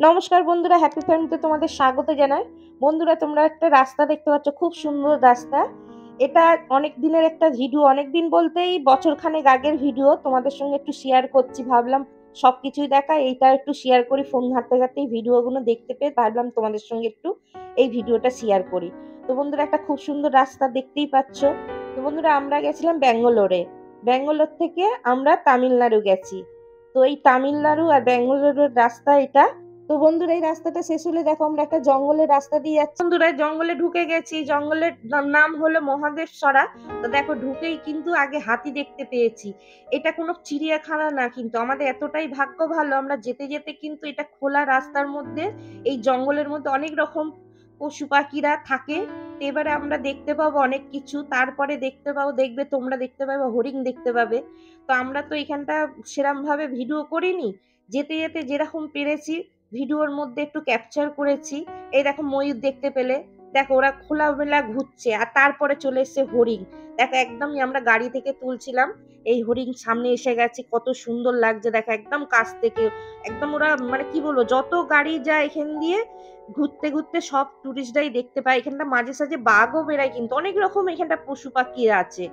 নমস্কার বন্ধুরা, হ্যাপি ফ্যামিলিতে তোমাদের স্বাগত জানাই। বন্ধুরা, তোমরা একটা রাস্তা দেখতে পাচ্ছ, খুব সুন্দর রাস্তা। এটা অনেক দিনের একটা ভিডিও, অনেক দিন বলতেই বছরখানেক আগের ভিডিও তোমাদের সঙ্গে একটু শেয়ার করছি। ভাবলাম সবকিছুই দেখা, এইটা একটু শেয়ার করি। ফোন ঘাঁটতে ঘাঁটতে এই ভিডিওগুলো দেখতে পেয়ে ভাবলাম তোমাদের সঙ্গে একটু এই ভিডিওটা শেয়ার করি। তো বন্ধুরা, একটা খুব সুন্দর রাস্তা দেখতেই পাচ্ছ। তো বন্ধুরা, আমরা গেছিলাম ব্যাঙ্গালোরে। ব্যাঙ্গালোর থেকে আমরা তামিলনাড়ু গেছি। তো এই তামিলনাড়ু আর ব্যাঙ্গালোরের রাস্তা এটা। তো বন্ধুরা, এই রাস্তাটা শেষ হলে দেখো আমরা একটা জঙ্গলের রাস্তা দিয়ে যাচ্ছি। বন্ধুরা, জঙ্গলে ঢুকে গেছি। জঙ্গলের নাম হলো মহাদেবসরা। তো দেখো, ঢুকেই কিন্তু আগে হাতি দেখতে পেয়েছি। এটা কোনো চিড়িয়াখানা না, কিন্তু আমাদের এতটাই ভাগ্য ভালো, আমরা যেতে যেতে কিন্তু এটা খোলা রাস্তার মধ্যে, এই জঙ্গলের মধ্যে অনেক রকম পশু পাখিরা থাকে। তো এবারে আমরা দেখতে পাবো অনেক কিছু। তারপরে দেখবে তোমরা দেখতে পাবে হরিণ দেখতে পাবে। তো আমরা তো এখানটা সেরম ভাবে ভিডিও করিনি, যেতে যেতে যেরকম পেরেছি ভিডিওর মধ্যে একটু ক্যাপচার করেছি। এই দেখো ময়ূর দেখতে পেলে, দেখো ওরা খোলামেলা ঘুরছে। আর তারপরে চলে এসছে হরিণ। দেখো একদমই আমরা গাড়ি থেকে তুলছিলাম, এই হরিণ সামনে এসে গেছে, কত সুন্দর লাগছে দেখো একদম কাছ থেকে। একদম ওরা মানে কি বলবো, যত গাড়ি যায় এখান দিয়ে ঘুরতে ঘুরতে সব টুরিস্টরাই দেখতে পায়। এখানটা মাঝে সাঝে বাঘও বেড়ায়, কিন্তু অনেক রকম এখানটা পশু পাখি আছে।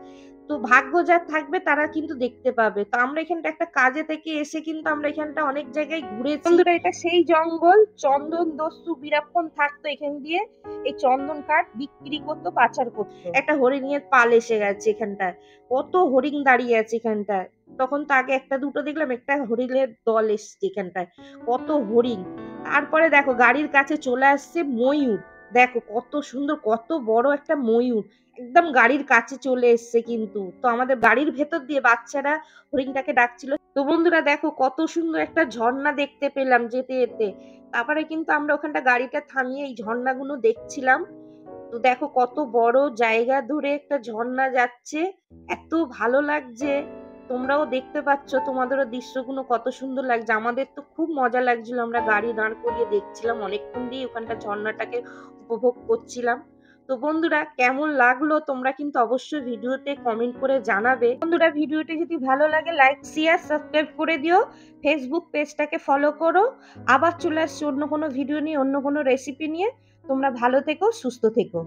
তো ভাগ্য যার থাকবে তারা কিন্তু দেখতে পাবে। তো আমরা এখানটা একটা কাজে থেকে এসে কিন্তু আমরা এখানটা অনেক জায়গায় ঘুরেছি। বন্ধুরা, এটা সেই জঙ্গল, চন্দন দস্যু বীরাক্ষণ থাকতো এখান দিয়ে। এই চন্দন কাঠ বিক্রি করতো, পাচার করতো। একটা হরিণের পাল এসে গেছে এখানটায়, কত হরিণ দাঁড়িয়ে আছে এখানটায়। তখন তো আগে একটা দুটো দেখলাম, একটা হরিণের দল এসছে এখানটায়, কত হরিণ। তারপরে দেখো গাড়ির কাছে চলে আসছে ময়ূর। দেখো কত সুন্দর, কত বড় একটা ময়ূর, একদম গাড়ির কাছে চলে এসছে। কিন্তু তো আমাদের গাড়ির ভেতর দিয়ে বাচ্চারা হরিণটাকে ডাকছিল। তো বন্ধুরা দেখো, কত সুন্দর একটা ঝর্ণা দেখতে পেলাম যেতে যেতে। তারপরে কিন্তু আমরা ওখানটা গাড়িটা থামিয়ে এই ঝর্ণাগুলো দেখছিলাম। তো দেখো কত বড় জায়গা ধরে একটা ঝর্ণা যাচ্ছে, এত ভালো লাগছে। তোমরাও দেখতে পাচ্ছ, তোমাদেরও দৃশ্যগুলো কত সুন্দর লাগছে। আমাদের তো খুব মজা লাগছিল, আমরা গাড়ি দাঁড় করিয়ে দেখছিলাম, অনেকক্ষণ দিয়ে ওখানটা ঝর্ণাটাকে উপভোগ করছিলাম। তো বন্ধুরা, কেমন লাগলো তোমরা কিন্তু অবশ্যই ভিডিওতে কমেন্ট করে জানাবে। বন্ধুরা, ভিডিওটি যদি ভালো লাগে লাইক শেয়ার সাবস্ক্রাইব করে দিও। ফেসবুক পেজটাকে ফলো করো। আবার চলে আসছি অন্য কোনো ভিডিও নিয়ে, অন্য কোনো রেসিপি নিয়ে। তোমরা ভালো থেকো, সুস্থ থেকো।